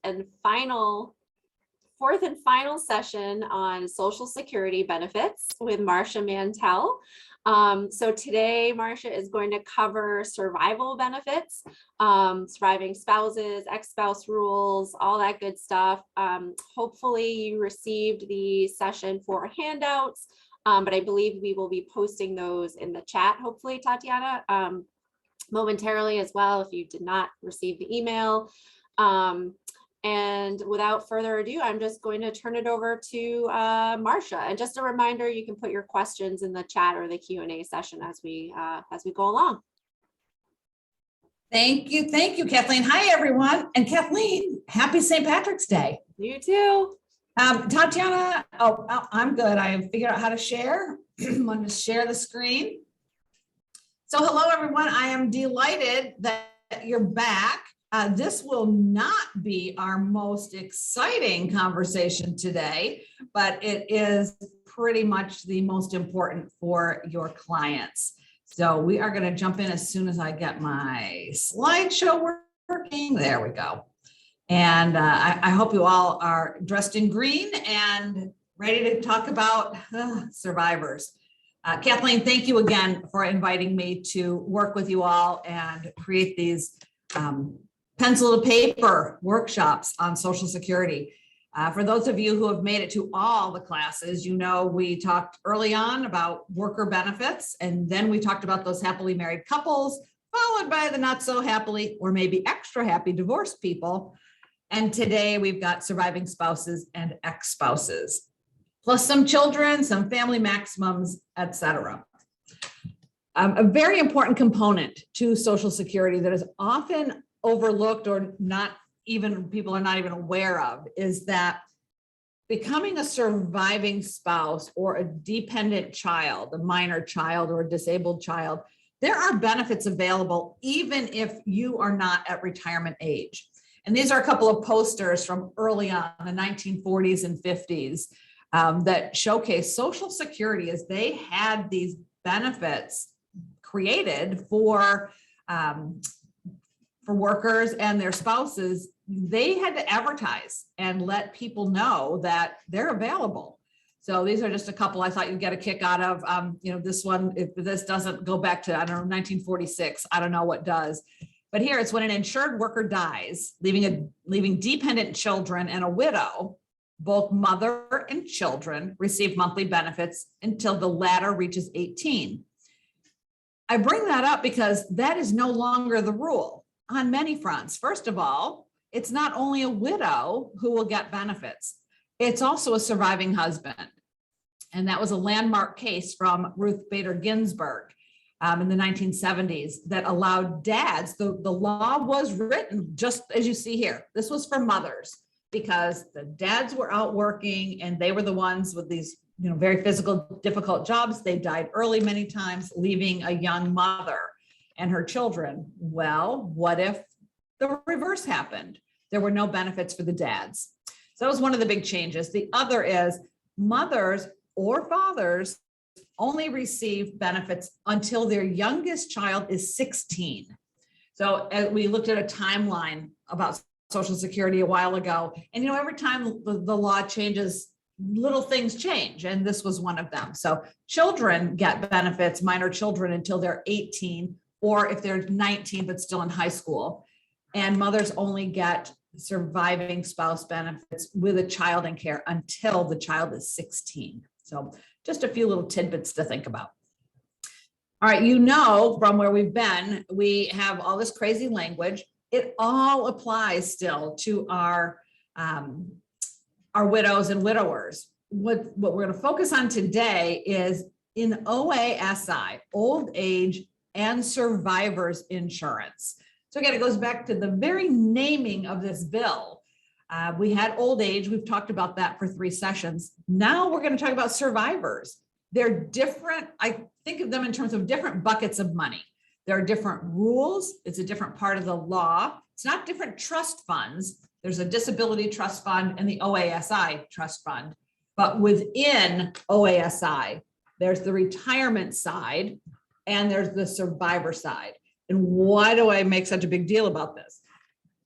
and fourth and final session on Social Security benefits with Marcia Mantell. So today, Marcia is going to cover survival benefits, surviving spouses, ex-spouse rules, all that good stuff. Hopefully you received the session for handouts, but I believe we will be posting those in the chat, hopefully, Tatiana, momentarily as well, if you did not receive the email. And without further ado, I'm just going to turn it over to Marcia. And just a reminder, you can put your questions in the chat or the Q&A session as we go along. Thank you, Kathleen. Hi, everyone. And Kathleen, happy St. Patrick's Day. You too. Tatiana, I'm good. I have figured out how to share. I'm going to share the screen. So hello, everyone. I am delighted that you're back. This will not be our most exciting conversation today, but it is pretty much the most important for your clients. So we are going to jump in as soon as I get my slideshow working. There we go. And I hope you all are dressed in green and ready to talk about survivors. Kathleen, thank you again for inviting me to work with you all and create these pencil to paper workshops on Social Security. For those of you who have made it to all the classes, you know we talked early on about worker benefits, and then we talked about those happily married couples, followed by the not so happily or maybe extra happy divorced people. And today we've got surviving spouses and ex-spouses, plus some children, some family maximums, etc. A very important component to Social Security that is often overlooked or not even people are not even aware of is that becoming a surviving spouse or a dependent child, a minor child or a disabled child, there are benefits available even if you are not at retirement age. And these are a couple of posters from early on, the 1940s and 50s, that showcase Social Security as they had these benefits created for workers and their spouses. They had to advertise and let people know that they're available. So these are just a couple I thought you'd get a kick out of. This one, if this doesn't go back to, 1946, I don't know what does. But here it's when an insured worker dies, leaving dependent children and a widow, both mother and children receive monthly benefits until the latter reaches 18. I bring that up because that is no longer the rule on many fronts. First of all, it's not only a widow who will get benefits, it's also a surviving husband. And that was a landmark case from Ruth Bader Ginsburg in the 1970s that allowed dads, the law was written just as you see here. This was for mothers because the dads were out working and they were the ones with these very physical, difficult jobs. They died early many times, leaving a young mother and her children. Well, what if the reverse happened? There were no benefits for the dads. So that was one of the big changes. The other is mothers or fathers only receive benefits until their youngest child is 16. So we looked at a timeline about Social Security a while ago, and every time the law changes, little things change, and this was one of them. So children get benefits, minor children, until they're 18, or if they're 19 but still in high school. And mothers only get surviving spouse benefits with a child in care until the child is 16. So just a few little tidbits to think about. All right, from where we've been, we have all this crazy language. It all applies still to our widows and widowers. What we're going to focus on today is in OASI, old age and survivors insurance. So again, it goes back to the very naming of this bill. We had old age. We've talked about that for 3 sessions. Now we're going to talk about survivors. They're different. I think of them in terms of different buckets of money. There are different rules. It's a different part of the law. It's not different trust funds. There's a disability trust fund and the OASI trust fund. But within OASI, there's the retirement side and there's the survivor side. And why do I make such a big deal about this?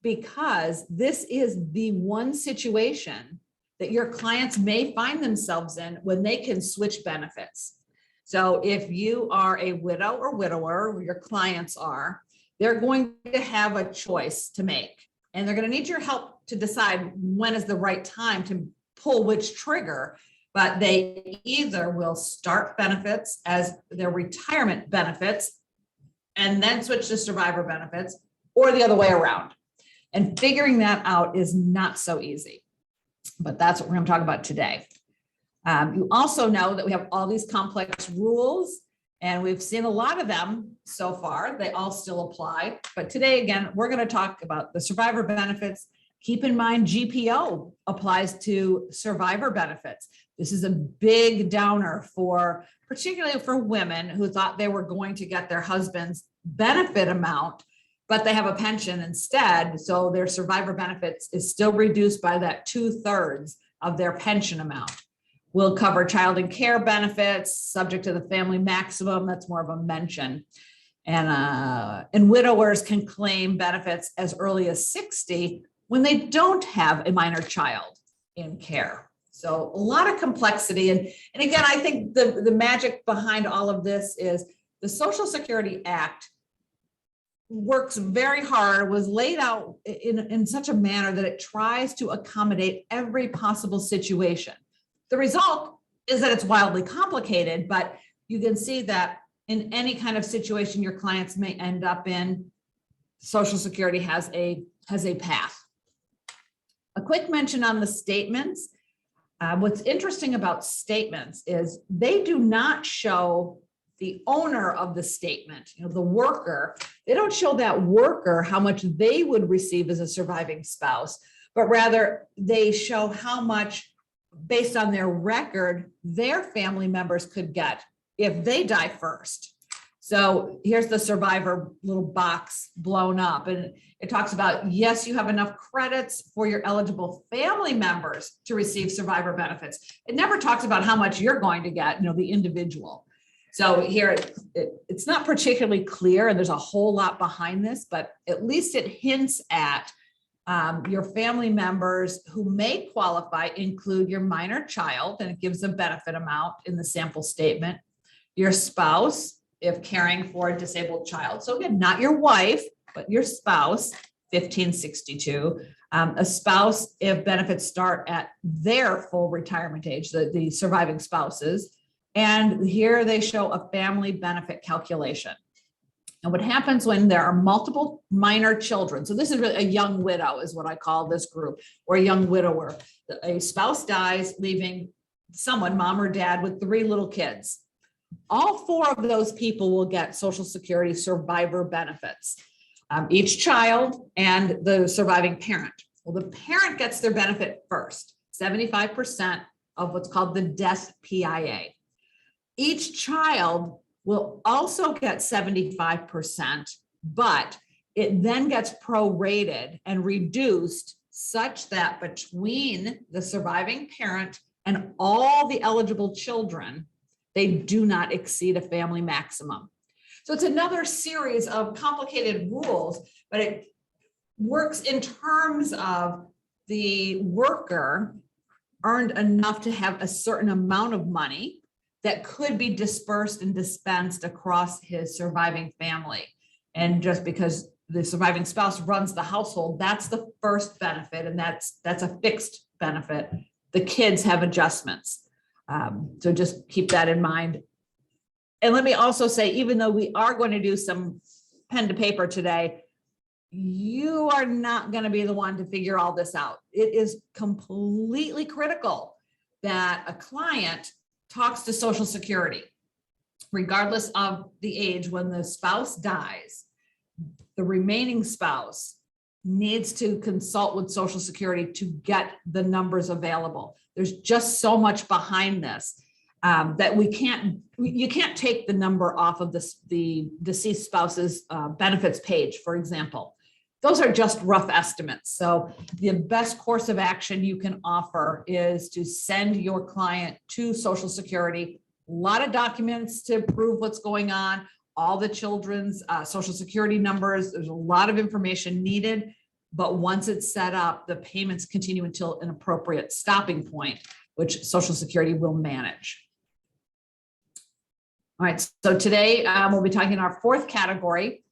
because this is the one situation that your clients may find themselves in when they can switch benefits. So if you are a widow or widower, or your clients are, they're going to have a choice to make. And they're going to need your help to decide when is the right time to pull which trigger. But they either will start benefits as their retirement benefits and then switch to survivor benefits, or the other way around. And figuring that out is not so easy. But that's what we're going to talk about today. You also know that we have all these complex rules, and we've seen a lot of them so far. They all still apply. But today, again, we're going to talk about the survivor benefits. Keep in mind, GPO applies to survivor benefits. This is a big downer for, particularly for women who thought they were going to get their husband's benefit amount, but they have a pension instead. So their survivor benefits is still reduced by that 2/3 of their pension amount. We'll cover child and care benefits subject to the family maximum. That's more of a mention. And widowers can claim benefits as early as 60 when they don't have a minor child in care. So a lot of complexity. And again, I think the magic behind all of this is the Social Security Act works very hard, was laid out in such a manner that it tries to accommodate every possible situation. The result is that it's wildly complicated, but you can see that in any kind of situation your clients may end up in, Social Security has a path. A quick mention on the statements. What's interesting about statements is they do not show the owner of the statement, the worker. They don't show that worker how much they would receive as a surviving spouse, but rather they show how much, based on their record, their family members could get if they die first. So here's the survivor little box blown up, and it talks about, yes, you have enough credits for your eligible family members to receive survivor benefits. It never talks about how much you're going to get, the individual. So here it's not particularly clear, and there's a whole lot behind this, but at least it hints at your family members who may qualify include your minor child, and it gives a benefit amount in the sample statement, your spouse, if caring for a disabled child. So again, not your wife, but your spouse, 1562, a spouse if benefits start at their full retirement age, the surviving spouses. And here they show a family benefit calculation. And what happens when there are multiple minor children, so this is really a young widow is what I call this group, or a young widower. A spouse dies, leaving someone, mom or dad, with 3 little kids. All 4 of those people will get Social Security survivor benefits, each child and the surviving parent. Well, the parent gets their benefit first, 75% of what's called the death PIA. Each child will also get 75%, but it then gets prorated and reduced such that between the surviving parent and all the eligible children, they do not exceed a family maximum. So it's another series of complicated rules, but it works in terms of the worker earned enough to have a certain amount of money that could be dispersed and dispensed across his surviving family. And just because the surviving spouse runs the household, that's the first benefit, and that's a fixed benefit. The kids have adjustments. So just keep that in mind. And let me also say, even though we are going to do some pen to paper today, you are not going to be the one to figure all this out. It is completely critical that a client talks to Social Security, regardless of the age. When the spouse dies, the remaining spouse needs to consult with Social Security to get the numbers available. There's just so much behind this that you can't take the number off of the deceased spouse's benefits page, for example. Those are just rough estimates. So the best course of action you can offer is to send your client to Social Security, a lot of documents to prove what's going on, all the children's Social Security numbers. There's a lot of information needed. But once it's set up, the payments continue until an appropriate stopping point, which Social Security will manage. All right, so today we'll be talking our fourth category.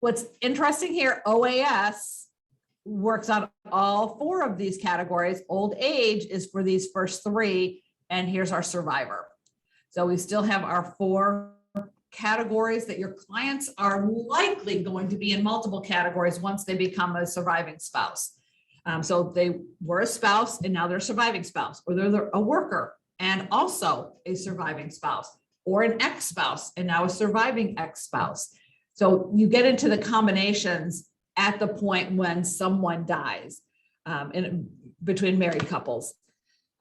What's interesting here, OAS works on all four of these categories. Old age is for these first three, and here's our survivor. So we still have our four categories that your clients are likely going to be in multiple categories once they become a surviving spouse. So they were a spouse and now they're a surviving spouse, or they're a worker and also a surviving spouse, or an ex-spouse and now a surviving ex-spouse. So you get into the combinations at the point when someone dies between married couples.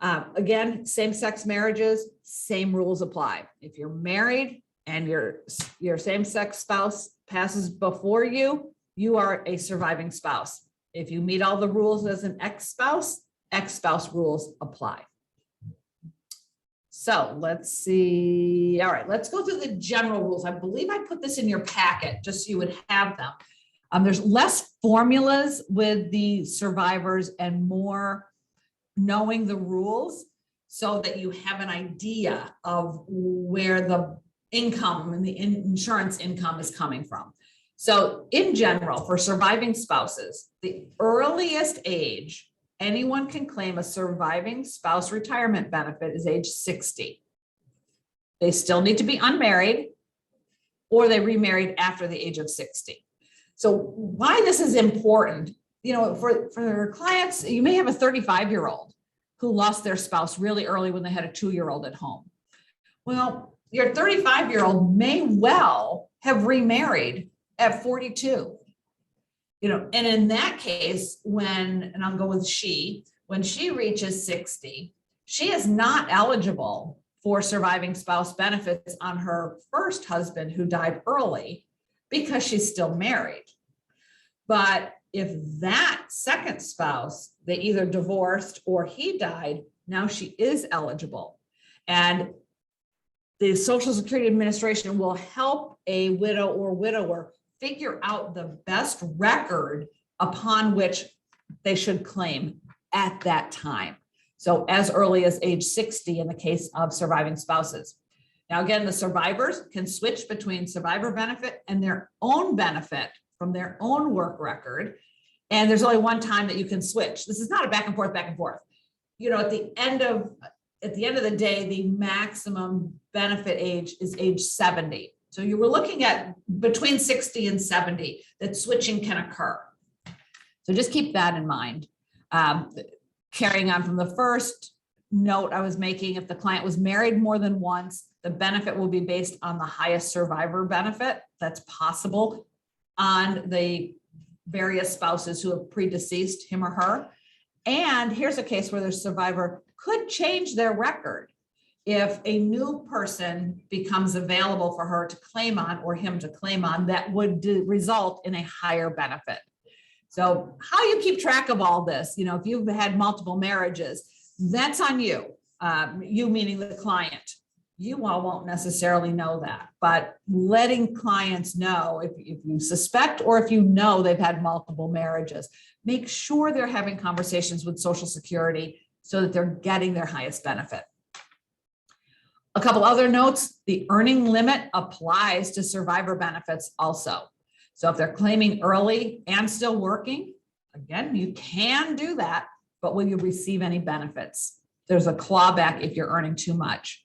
Again, same-sex marriages, same rules apply. If you're married and your same-sex spouse passes before you, you are a surviving spouse. If you meet all the rules as an ex-spouse rules apply. So let's see. All right, let's go through the general rules. I believe I put this in your packet just so you would have them. There's less formulas with the survivors and more knowing the rules so that you have an idea of where the income and the insurance income is coming from. So in general, for surviving spouses, the earliest age anyone can claim a surviving spouse retirement benefit is age 60. They still need to be unmarried or they remarried after the age of 60. So why this is important, for clients, you may have a 35-year-old who lost their spouse really early when they had a 2-year-old at home. Well, your 35-year-old may well have remarried at 42. And in that case, and I'll go with when she reaches 60, she is not eligible for surviving spouse benefits on her first husband who died early because she's still married. But if that second spouse, they either divorced or he died, now she is eligible. And the Social Security Administration will help a widow or widower figure out the best record upon which they should claim at that time. So as early as age 60 in the case of surviving spouses. Now, again, the survivors can switch between survivor benefit and their own benefit from their own work record. And there's only one time that you can switch. This is not a back and forth. At the end of the day, the maximum benefit age is age 70. So you were looking at between 60 and 70 that switching can occur. So just keep that in mind. Carrying on from the first note I was making, if the client was married more than once, the benefit will be based on the highest survivor benefit that's possible on the various spouses who have predeceased him or her. And here's a case where the survivor could change their record if a new person becomes available for her to claim on or him to claim on that would result in a higher benefit. So how you keep track of all this, if you've had multiple marriages, that's on you, you meaning the client. You all won't necessarily know that, but letting clients know if you suspect or if you know they've had multiple marriages, make sure they're having conversations with Social Security so that they're getting their highest benefit. A couple other notes, the earning limit applies to survivor benefits also. So if they're claiming early and still working, again, you can do that, but will you receive any benefits? There's a clawback if you're earning too much.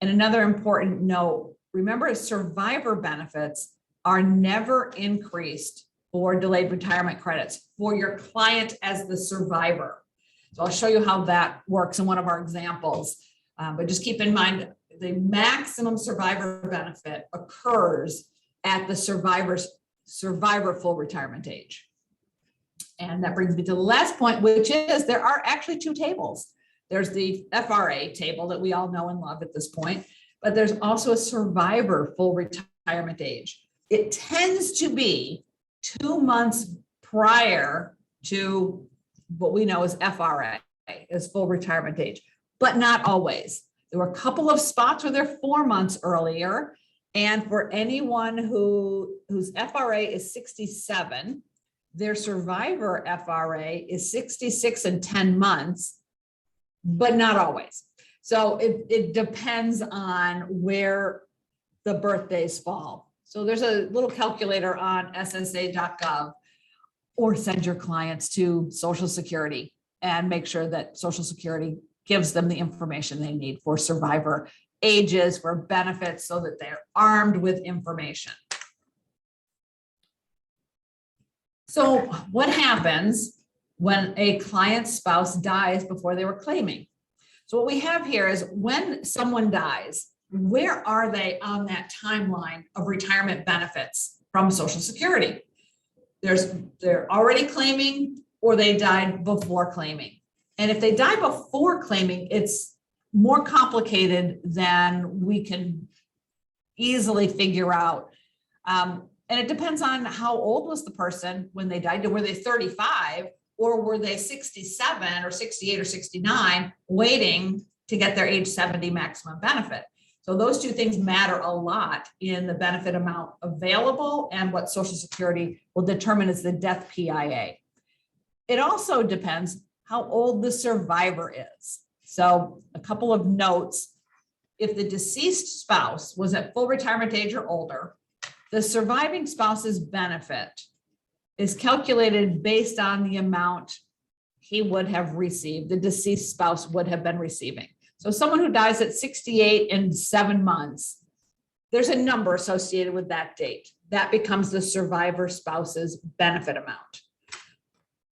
And another important note, remember survivor benefits are never increased for delayed retirement credits for your client as the survivor. So I'll show you how that works in one of our examples. But just keep in mind, the maximum survivor benefit occurs at the survivor full retirement age. And that brings me to the last point, which is there are actually two tables. There's the FRA table that we all know and love at this point, but there's also a survivor full retirement age. It tends to be 2 months prior to what we know as FRA, as full retirement age, but not always. There were a couple of spots where they're 4 months earlier. And for anyone whose FRA is 67, their survivor FRA is 66 and 10 months, but not always. So it depends on where the birthdays fall. So there's a little calculator on ssa.gov, or send your clients to Social Security and make sure that Social Security gives them the information they need for survivor ages, for benefits, so that they're armed with information. So what happens when a client's spouse dies before they were claiming? So what we have here is when someone dies, where are they on that timeline of retirement benefits from Social Security? They're already claiming, or they died before claiming. And if they die before claiming, it's more complicated than we can easily figure out. And it depends on how old was the person when they died. Were they 35, or were they 67 or 68 or 69 waiting to get their age 70 maximum benefit? So those two things matter a lot in the benefit amount available and what Social Security will determine as the death PIA. It also depends how old the survivor is. So a couple of notes: if the deceased spouse was at full retirement age or older, the surviving spouse's benefit is calculated based on the amount he would have received, the deceased spouse would have been receiving. So someone who dies at 68 and 7 months, there's a number associated with that date. That becomes the survivor spouse's benefit amount.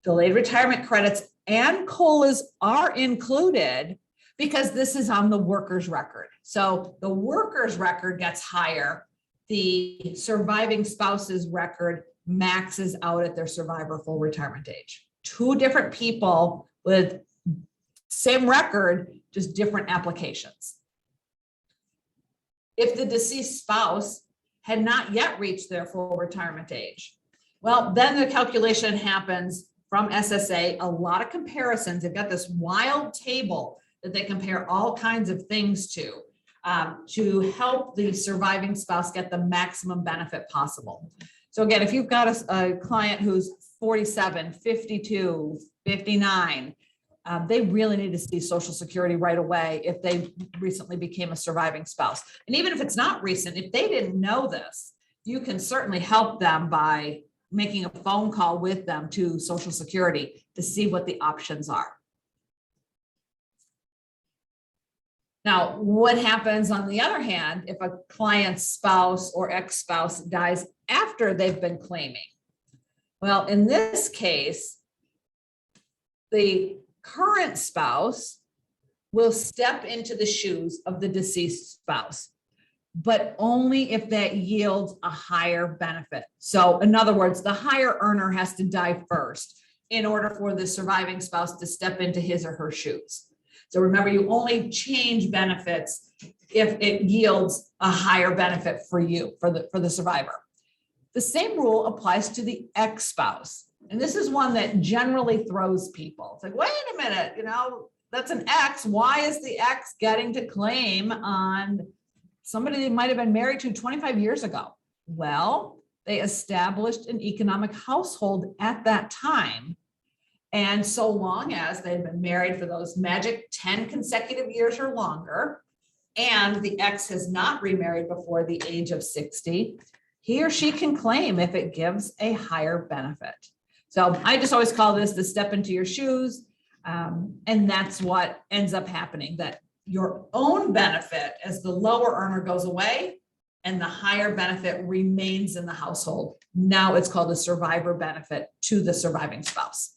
Delayed retirement credits and COLAs are included because this is on the worker's record. So the worker's record gets higher. The surviving spouse's record maxes out at their survivor full retirement age. Two different people with same record, just different applications. If the deceased spouse had not yet reached their full retirement age, well, then the calculation happens from SSA, a lot of comparisons. They've got this wild table that they compare all kinds of things to help the surviving spouse get the maximum benefit possible. So again, if you've got a client who's 47, 52, 59, they really need to see Social Security right away if they recently became a surviving spouse. And even if it's not recent, if they didn't know this, you can certainly help them by making a phone call with them to Social Security to see what the options are. Now, what happens on the other hand if a client's spouse or ex-spouse dies after they've been claiming? Well, in this case, the current spouse will step into the shoes of the deceased spouse, but only if that yields a higher benefit. So in other words, the higher earner has to die first in order for the surviving spouse to step into his or her shoes. So remember, you only change benefits if it yields a higher benefit for you, for the survivor. The same rule applies to the ex-spouse. And this is one that generally throws people. It's like, wait a minute, that's an ex. Why is the ex getting to claim on somebody they might have been married to 25 years ago? Well, they established an economic household at that time. And so long as they've been married for those magic 10 consecutive years or longer, and the ex has not remarried before the age of 60, he or she can claim if it gives a higher benefit. So I just always call this the step into your shoes. And that's what ends up happening, that your own benefit as the lower earner goes away and the higher benefit remains in the household. Now it's called a survivor benefit to the surviving spouse.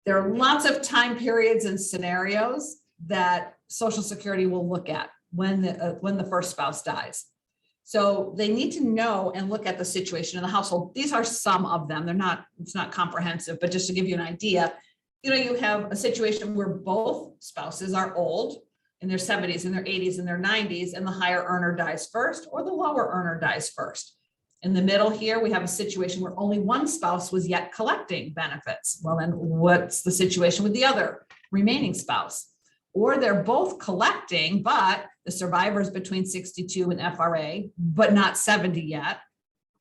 There are lots of time periods and scenarios that Social Security will look at when the first spouse dies. So they need to know and look at the situation in the household. These are some of them. It's not comprehensive, but just to give you an idea, you have a situation where both spouses are old, in their 70s, in their 80s, in their 90s, and the higher earner dies first, or the lower earner dies first. In the middle here, we have a situation where only one spouse was yet collecting benefits. Well, then what's the situation with the other remaining spouse? Or they're both collecting, but the survivor is between 62 and FRA, but not 70 yet.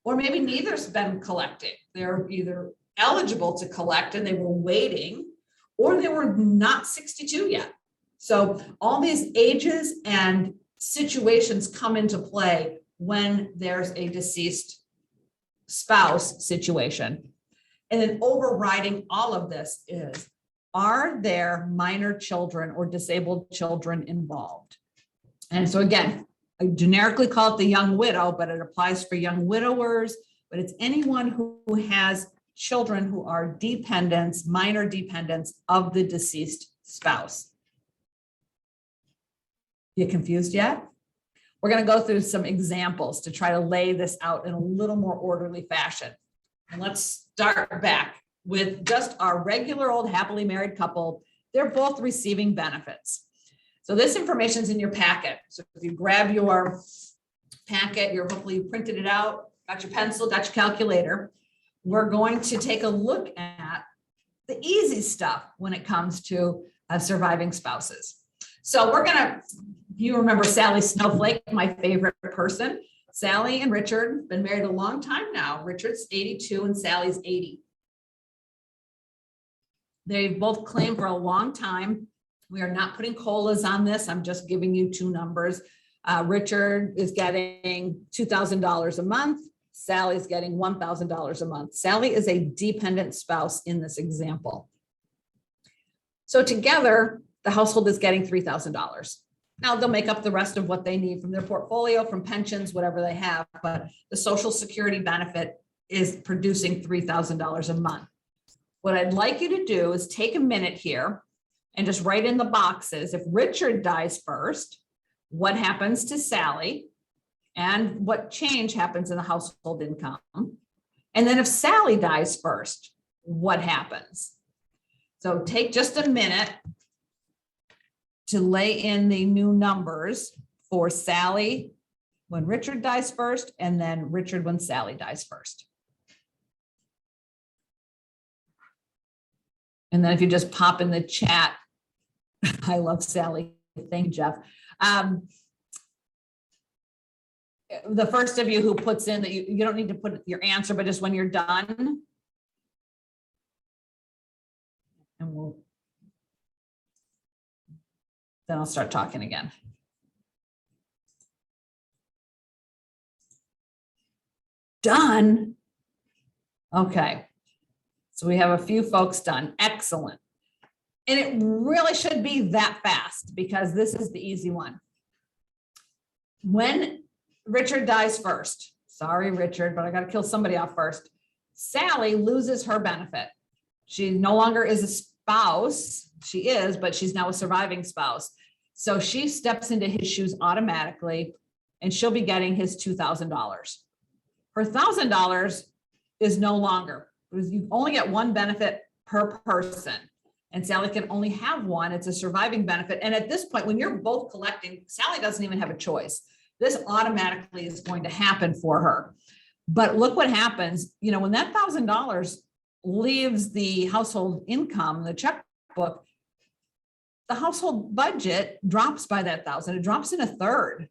or maybe neither's been collecting. They're either eligible to collect and they were waiting, or they were not 62 yet. So all these ages and situations come into play when there's a deceased spouse situation. And then overriding all of this is, are there minor children or disabled children involved? And so again, I generically call it the young widow, but it applies for young widowers, but it's anyone who has children who are dependents, minor dependents of the deceased spouse. You confused yet? We're going to go through some examples to try to lay this out in a little more orderly fashion. And let's start back with just our regular old happily married couple. They're both receiving benefits. So this information is in your packet. So if you grab your packet, hopefully you printed it out, got your pencil, got your calculator. We're going to take a look at the easy stuff when it comes to surviving spouses. So we're gonna, you remember Sally Snowflake, my favorite person. Sally and Richard been married a long time now. Richard's 82 and Sally's 80. They've both claimed for a long time. We are not putting COLAs on this. I'm just giving you two numbers. Richard is getting $2,000 a month. Sally's getting $1,000 a month. Sally is a dependent spouse in this example. So together, the household is getting $3,000. Now they'll make up the rest of what they need from their portfolio, from pensions, whatever they have, but the Social Security benefit is producing $3,000 a month. What I'd like you to do is take a minute here and just write in the boxes. If Richard dies first, what happens to Sally and what change happens in the household income? And then if Sally dies first, what happens? So take just a minute to lay in the new numbers for Sally when Richard dies first, and then Richard when Sally dies first. And then if you just pop in the chat, I love Sally. Thank you, Jeff. The first of you who puts in that you don't need to put your answer, but just when you're done. And then I'll start talking again. Done. Okay. So we have a few folks done. Excellent. And it really should be that fast because this is the easy one. When Richard dies first, sorry, Richard, but I got to kill somebody off first. Sally loses her benefit. She no longer is a spouse. She is, but she's now a surviving spouse. So she steps into his shoes automatically, and she'll be getting his $2,000. Her $1,000 is no longer, because you only get one benefit per person, and Sally can only have one. It's a surviving benefit. And at this point, when you're both collecting, Sally doesn't even have a choice. This automatically is going to happen for her. But look what happens, when that $1,000 leaves the household income, the checkbook, the household budget drops by that $1,000. It drops in a third,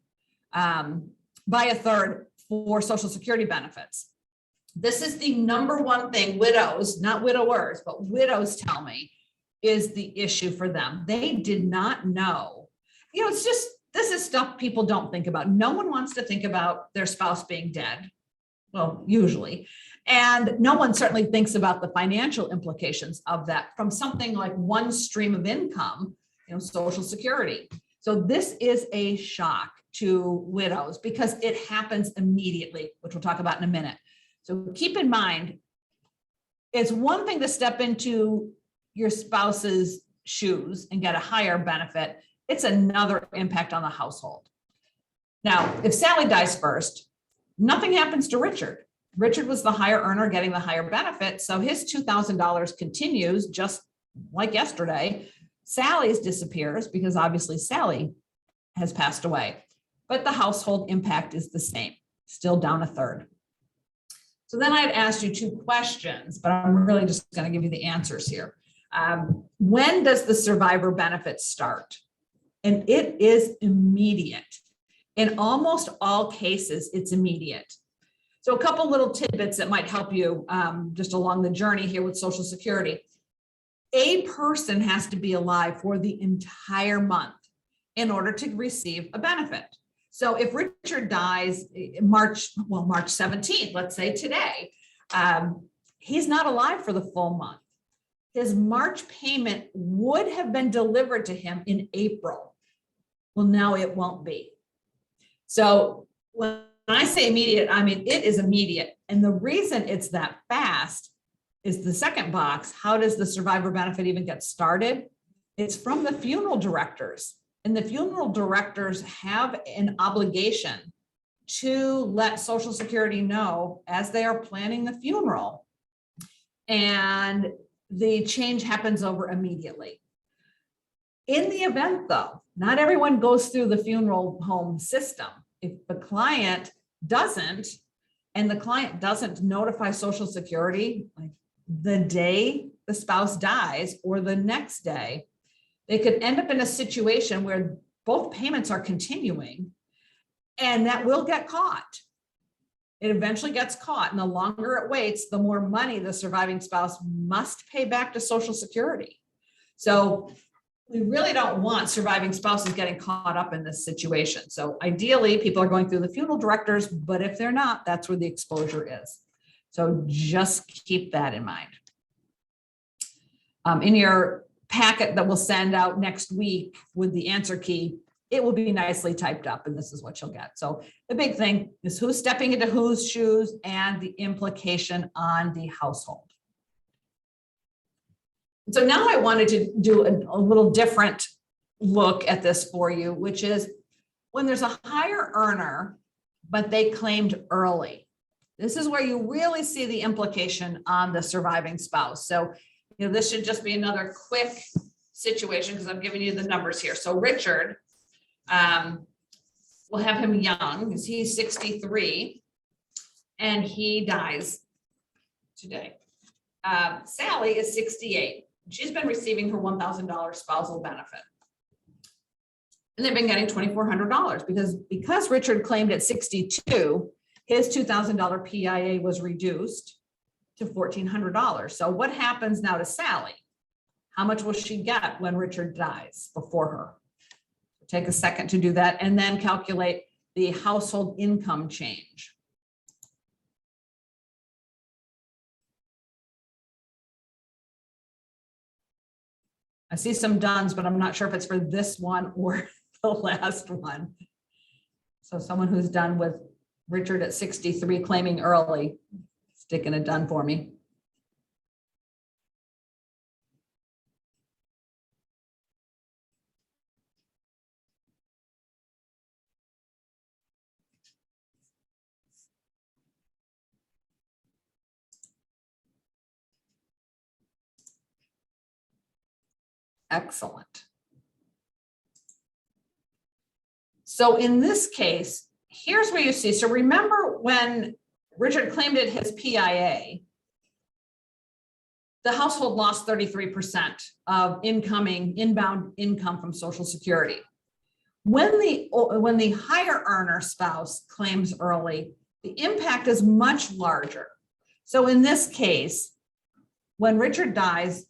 by a third for Social Security benefits. This is the number one thing widows, not widowers, but widows tell me is the issue for them. They did not know. It's just, this is stuff people don't think about. No one wants to think about their spouse being dead. Well, usually. And no one certainly thinks about the financial implications of that from something like one stream of income, Social Security. So this is a shock to widows because it happens immediately, which we'll talk about in a minute. So keep in mind, it's one thing to step into your spouse's shoes and get a higher benefit. It's another impact on the household. Now, if Sally dies first, nothing happens to Richard. Richard was the higher earner getting the higher benefit. So his $2,000 continues just like yesterday. Sally's disappears because obviously Sally has passed away, but the household impact is the same, still down a third. So then I'd asked you two questions, but I'm really just going to give you the answers here. When does the survivor benefit start? And it is immediate. In almost all cases, it's immediate. So a couple little tidbits that might help you just along the journey here with Social Security. A person has to be alive for the entire month in order to receive a benefit. So if Richard dies March 17th, let's say today, he's not alive for the full month. His March payment would have been delivered to him in April. Well, now it won't be. So when I say immediate, I mean, it is immediate. And the reason it's that fast is the second box. How does the survivor benefit even get started? It's from the funeral directors. And the funeral directors have an obligation to let Social Security know as they are planning the funeral. And the change happens over immediately. In the event though, not everyone goes through the funeral home system. If the client doesn't, and the client doesn't notify Social Security, like the day the spouse dies or the next day, they could end up in a situation where both payments are continuing, and that will get caught. It eventually gets caught, and the longer it waits, the more money the surviving spouse must pay back to Social Security. So we really don't want surviving spouses getting caught up in this situation. So ideally, people are going through the funeral directors, but if they're not, that's where the exposure is. So just keep that in mind. In your packet that we'll send out next week with the answer key, it will be nicely typed up, and this is what you'll get. So the big thing is who's stepping into whose shoes and the implication on the household. So now I wanted to do a little different look at this for you, which is when there's a higher earner, but they claimed early. This is where you really see the implication on the surviving spouse. So, you know, this should just be another quick situation because I'm giving you the numbers here. So Richard, we'll have him young because he's 63 and he dies today. Sally is 68. She's been receiving her $1,000 spousal benefit. And they've been getting $2,400 because Richard claimed at 62, his $2,000 PIA was reduced to $1,400. So what happens now to Sally? How much will she get when Richard dies before her? Take a second to do that and then calculate the household income change. I see some dones, but I'm not sure if it's for this one or the last one. So someone who's done with Richard at 63 claiming early, sticking a done for me. Excellent. So in this case, here's where you see, so remember when Richard claimed it his PIA, the household lost 33% of inbound income from Social Security. When the higher earner spouse claims early, the impact is much larger. So in this case, when Richard dies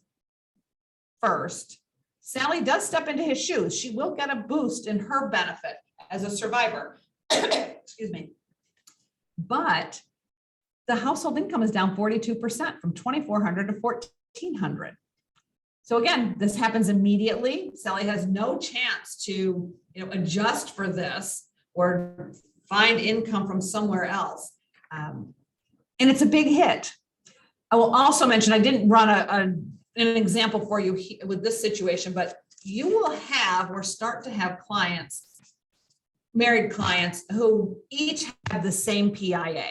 first, Sally does step into his shoes. She will get a boost in her benefit as a survivor. Excuse me. But the household income is down 42% from $2,400 to $1,400. So again, this happens immediately. Sally has no chance to, adjust for this or find income from somewhere else. And it's a big hit. I will also mention, I didn't run an example for you with this situation, but you will have or start to have clients, married clients, who each have the same PIA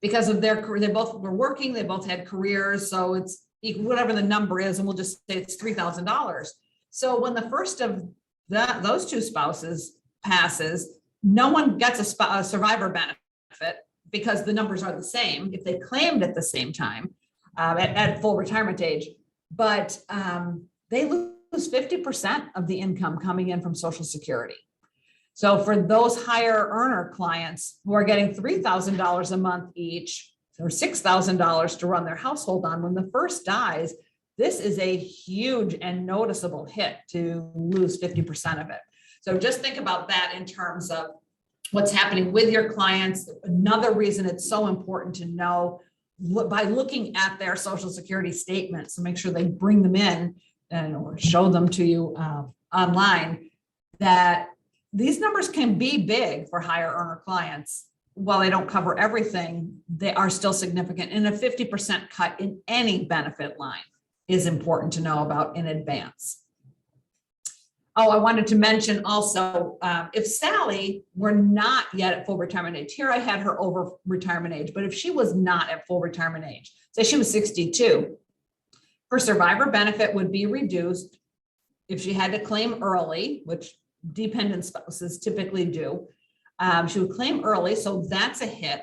because of their career. They both were working, they both had careers, so it's whatever the number is, and we'll just say it's $3,000. So when the first of those two spouses passes, no one gets a survivor benefit because the numbers are the same if they claimed at the same time. At full retirement age, but they lose 50% of the income coming in from Social Security. So for those higher earner clients who are getting $3,000 a month each, or $6,000 to run their household on, when the first dies, this is a huge and noticeable hit to lose 50% of it. So just think about that in terms of what's happening with your clients. Another reason it's so important to know by looking at their Social Security statements, so make sure they bring them in and or show them to you online, that these numbers can be big for higher earner clients. While they don't cover everything, they are still significant. And a 50% cut in any benefit line is important to know about in advance. Oh, I wanted to mention also, if Sally were not yet at full retirement age, here I had her over retirement age, but if she was not at full retirement age, say she was 62, her survivor benefit would be reduced if she had to claim early, which dependent spouses typically do. She would claim early, so that's a hit.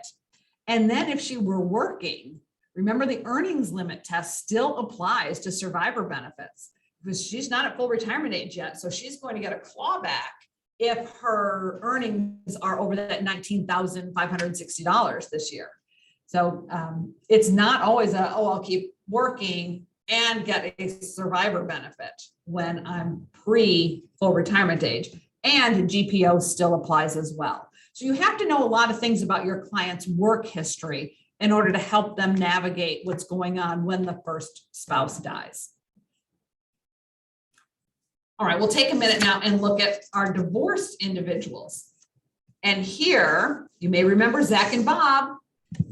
And then if she were working, remember the earnings limit test still applies to survivor benefits because she's not at full retirement age yet. So she's going to get a clawback if her earnings are over that $19,560 this year. So it's not always I'll keep working and get a survivor benefit when I'm pre full retirement age. And GPO still applies as well. So you have to know a lot of things about your client's work history in order to help them navigate what's going on when the first spouse dies. All right, we'll take a minute now and look at our divorced individuals. And here, you may remember Zach and Bob.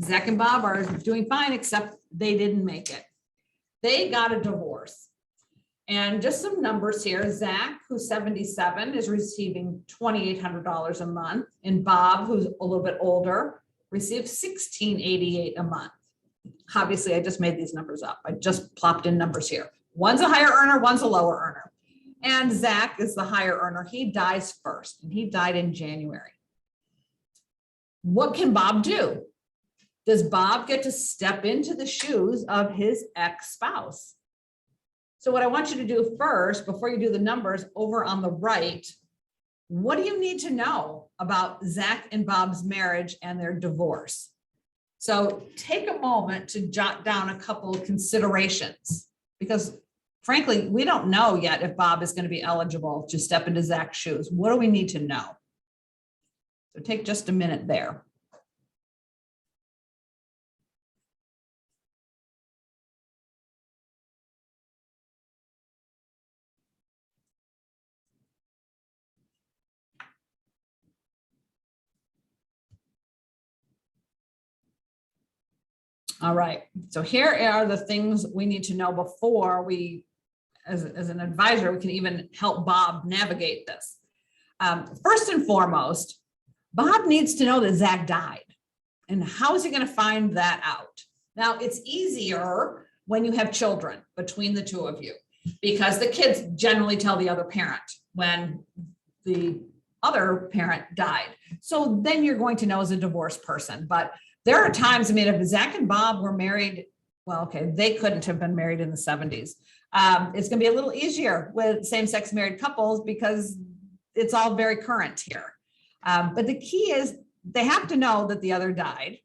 Zach and Bob are doing fine, except they didn't make it. They got a divorce. And just some numbers here, Zach, who's 77, is receiving $2,800 a month. And Bob, who's a little bit older, receives $1,688 a month. Obviously, I just made these numbers up. I just plopped in numbers here. One's a higher earner, one's a lower earner. And Zach is the higher earner. He dies first, and he died in January. What can Bob do? Does Bob get to step into the shoes of his ex-spouse? So what I want you to do first, before you do the numbers over on the right, what do you need to know about Zach and Bob's marriage and their divorce? So take a moment to jot down a couple of considerations, because frankly, we don't know yet if Bob is going to be eligible to step into Zach's shoes. What do we need to know? So take just a minute there. All right, so here are the things we need to know before we, as an advisor, we can even help Bob navigate this. First and foremost, Bob needs to know that Zach died. And how is he going to find that out? Now, it's easier when you have children between the two of you, because the kids generally tell the other parent when the other parent died. So then you're going to know as a divorced person. But there are times, I mean, if Zach and Bob were married, well, okay, they couldn't have been married in the 70s. It's going to be a little easier with same-sex married couples because it's all very current here. But the key is they have to know that the other died,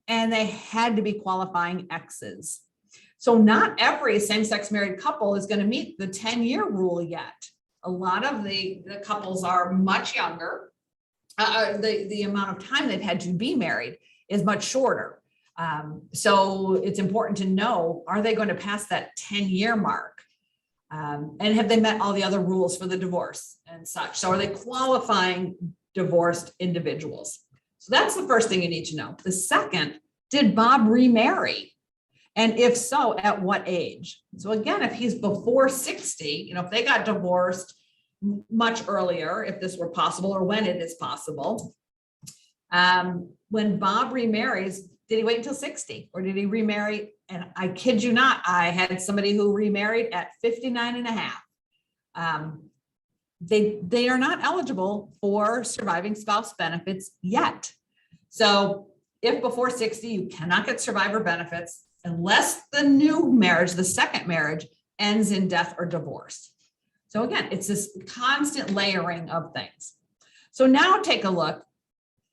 and they had to be qualifying exes. So not every same-sex married couple is going to meet the 10-year rule yet. A lot of the couples are much younger. The amount of time they've had to be married is much shorter. So it's important to know, are they going to pass that 10-year mark? And have they met all the other rules for the divorce and such? So are they qualifying divorced individuals? So that's the first thing you need to know. The second, did Bob remarry? And if so, at what age? So again, if he's before 60, if they got divorced much earlier, if this were possible, or when it is possible, when Bob remarries, did he wait until 60 or did he remarry? And I kid you not, I had somebody who remarried at 59 and a half. They are not eligible for surviving spouse benefits yet. So if before 60, you cannot get survivor benefits unless the new marriage, the second marriage, ends in death or divorce. So again, it's this constant layering of things. So now take a look,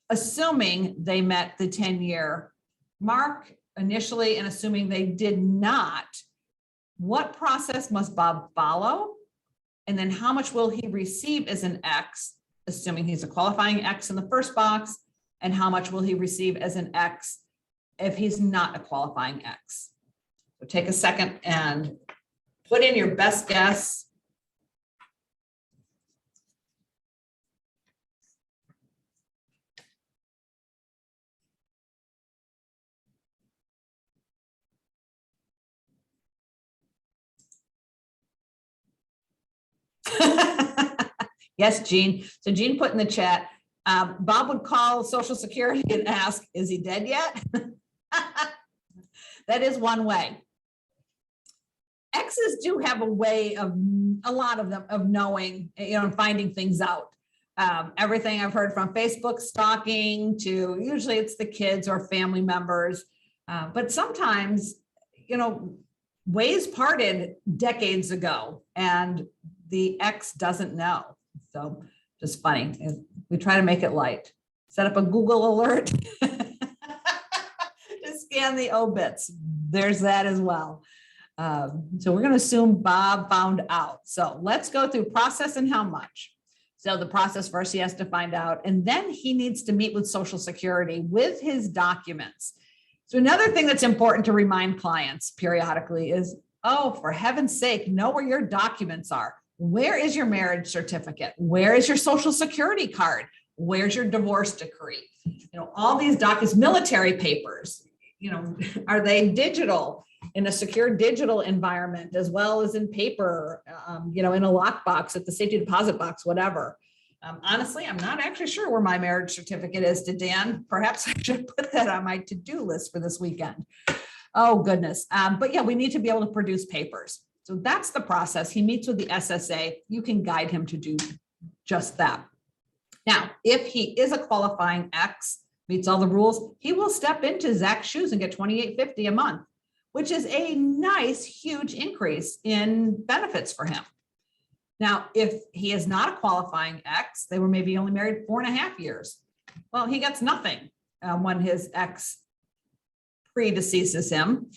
assuming they met the 10-year mark initially and assuming they did not, what process must Bob follow? And then how much will he receive as an X, assuming he's a qualifying X in the first box, and how much will he receive as an X if he's not a qualifying X? So take a second and put in your best guess. Yes, Jean. So Jean put in the chat, Bob would call Social Security and ask, is he dead yet? That is one way. X's do have a way of, a lot of them, of knowing, finding things out. Everything I've heard from Facebook stalking to usually it's the kids or family members. But sometimes, ways parted decades ago and the X doesn't know. So just funny. We try to make it light. Set up a Google alert to scan the obits. There's that as well. So we're going to assume Bob found out. So let's go through process and how much. So the process first, he has to find out, and then he needs to meet with Social Security with his documents. So another thing that's important to remind clients periodically is, oh, for heaven's sake, know where your documents are. Where is your marriage certificate? Where is your Social Security card? Where's your divorce decree? All these documents, military papers, are they digital in a secure digital environment as well as in paper, in a lockbox at the safety deposit box, whatever. Honestly, I'm not actually sure where my marriage certificate is to Dan. Perhaps I should put that on my to-do list for this weekend. Oh, goodness. But yeah, we need to be able to produce papers. So that's the process. He meets with the SSA. You can guide him to do just that. Now, if he is a qualifying X, meets all the rules, he will step into Zach's shoes and get $28.50 a month, which is a nice, huge increase in benefits for him. Now, if he is not a qualifying X, they were maybe only married 4.5 years. Well, he gets nothing when his ex predeceases him.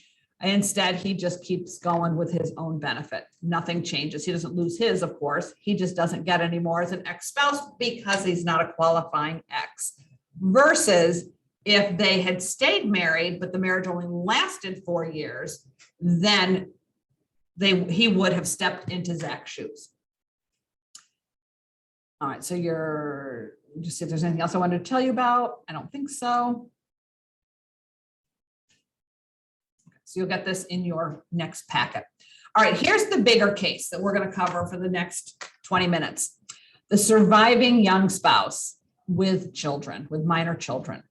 Instead, he just keeps going with his own benefit. Nothing changes. He doesn't lose his, of course. He just doesn't get any more as an ex-spouse because he's not a qualifying X. Versus if they had stayed married, but the marriage only lasted 4 years, then he would have stepped into Zach's shoes. All right, so just see if there's anything else I wanted to tell you about. I don't think so. So you'll get this in your next packet. All right, here's the bigger case that we're going to cover for the next 20 minutes. The surviving young spouse with children, with minor children.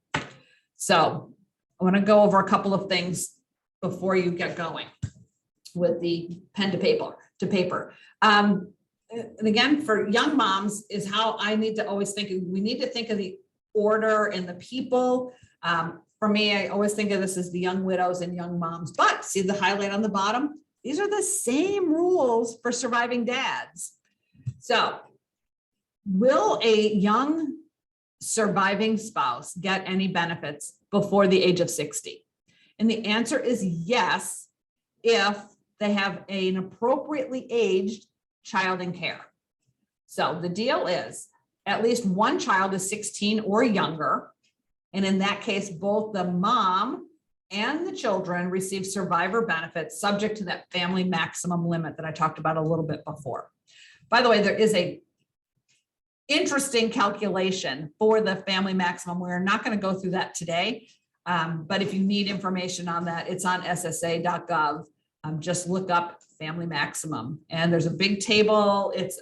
So I want to go over a couple of things before you get going with the pen to paper. And again, for young moms is how I need to always think. We need to think of the order and the people. For me, I always think of this as the young widows and young moms, but see the highlight on the bottom? These are the same rules for surviving dads. So will a young surviving spouse get any benefits before the age of 60? And the answer is yes, if they have an appropriately aged child in care. So the deal is at least one child is 16 or younger. And in that case, both the mom and the children receive survivor benefits subject to that family maximum limit that I talked about a little bit before. By the way, there is a interesting calculation for the family maximum. We're not going to go through that today, but if you need information on that, it's on ssa.gov. Just look up family maximum, and there's a big table. It's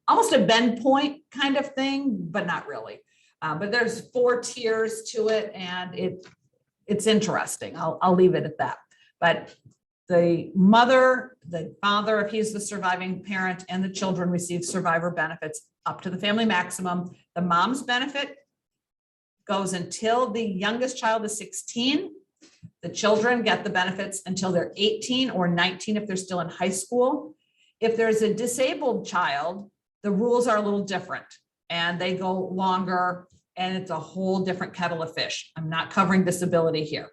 almost a bend point kind of thing, but not really. But there's 4 tiers to it, and it's interesting. I'll leave it at that. But the mother, the father, if he's the surviving parent, and the children receive survivor benefits up to the family maximum. The mom's benefit goes until the youngest child is 16. The children get the benefits until they're 18 or 19 if they're still in high school. If there's a disabled child, the rules are a little different. and they go longer, and it's a whole different kettle of fish. I'm not covering disability here.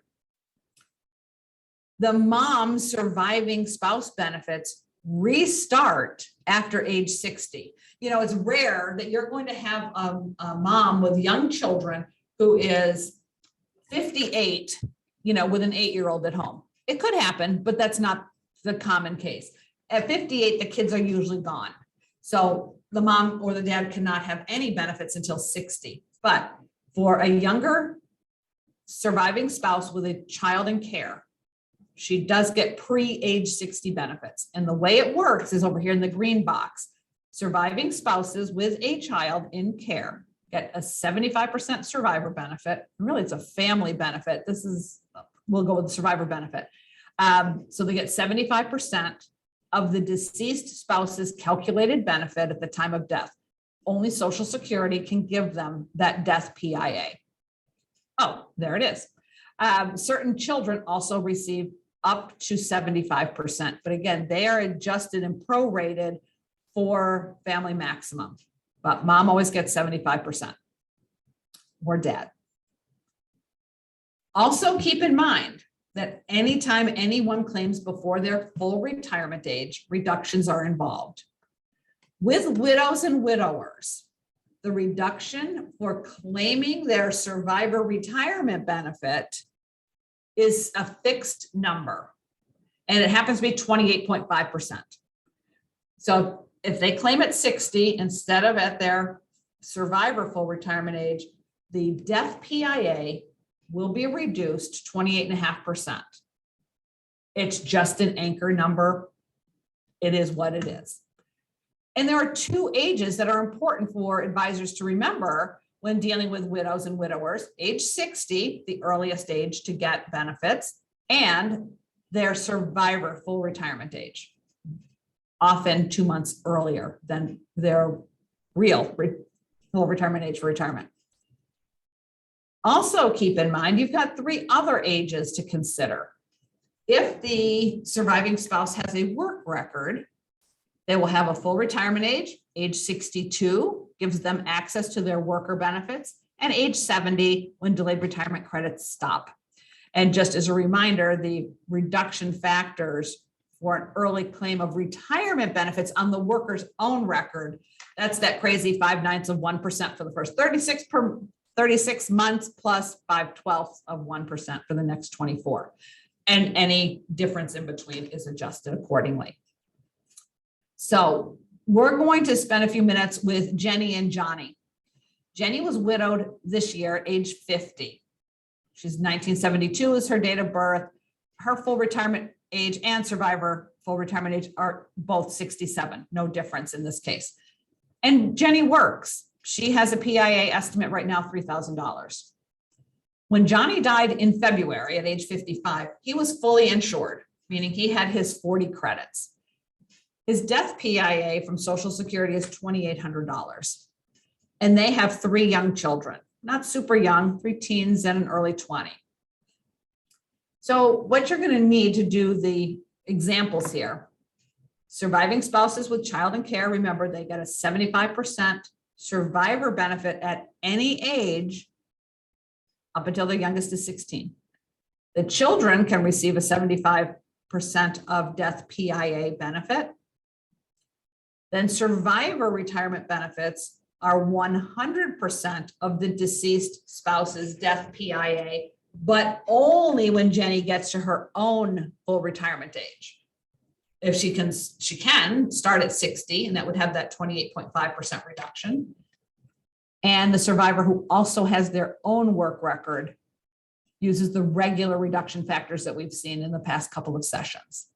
The mom's surviving spouse benefits restart after age 60. You know, it's rare that you're going to have a mom with young children who is 58, you know, with an 8-year-old at home. It could happen, but that's not the common case. At 58, the kids are usually gone. So the mom or the dad cannot have any benefits until 60. But for a younger surviving spouse with a child in care, she does get pre-age 60 benefits. And the way it works is over here in the green box. Surviving spouses with a child in care get a 75% survivor benefit. Really, it's a family benefit. We'll go with the survivor benefit. So they get 75% of the deceased spouse's calculated benefit at the time of death. Only Social Security can give them that death PIA. Oh, there it is. Certain children also receive up to 75%, but again, they are adjusted and prorated for family maximum, but mom always gets 75%, or dad. Also keep in mind that anytime anyone claims before their full retirement age, reductions are involved. With widows and widowers, the reduction for claiming their survivor retirement benefit is a fixed number, and it happens to be 28.5%. So if they claim at 60 instead of at their survivor full retirement age, the death PIA will be reduced 28.5%. It's just an anchor number. It is what it is. And there are 2 ages that are important for advisors to remember when dealing with widows and widowers: age 60, the earliest age to get benefits, and their survivor full retirement age, often 2 months earlier than their real full retirement age for retirement. Also keep in mind, you've got 3 other ages to consider. If the surviving spouse has a work record, they will have a full retirement age. Age 62 gives them access to their worker benefits, and age 70 when delayed retirement credits stop. And just as a reminder, the reduction factors for an early claim of retirement benefits on the worker's own record, that's that crazy 5/9 for the first 36 months plus 5/12 of 1% for the next 24. And any difference in between is adjusted accordingly. So we're going to spend a few minutes with Jenny and Johnny. Jenny was widowed this year at age 50. She's 1972 is her date of birth. Her full retirement age and survivor full retirement age are both 67, no difference in this case. And Jenny works. She has a PIA estimate right now, $3,000. When Johnny died in February at age 55, he was fully insured, meaning he had his 40 credits. His death PIA from Social Security is $2,800. And they have 3 young children, not super young, 3 teens and an early 20. So what you're going to need to do the examples here: surviving spouses with child in care, remember they get a 75% survivor benefit at any age up until their youngest is 16. The children can receive a 75% of death PIA benefit. Then survivor retirement benefits are 100% of the deceased spouse's death PIA, but only when Jenny gets to her own full retirement age. If she can start at 60, and that would have that 28.5% reduction. And the survivor who also has their own work record uses the regular reduction factors that we've seen in the past couple of sessions.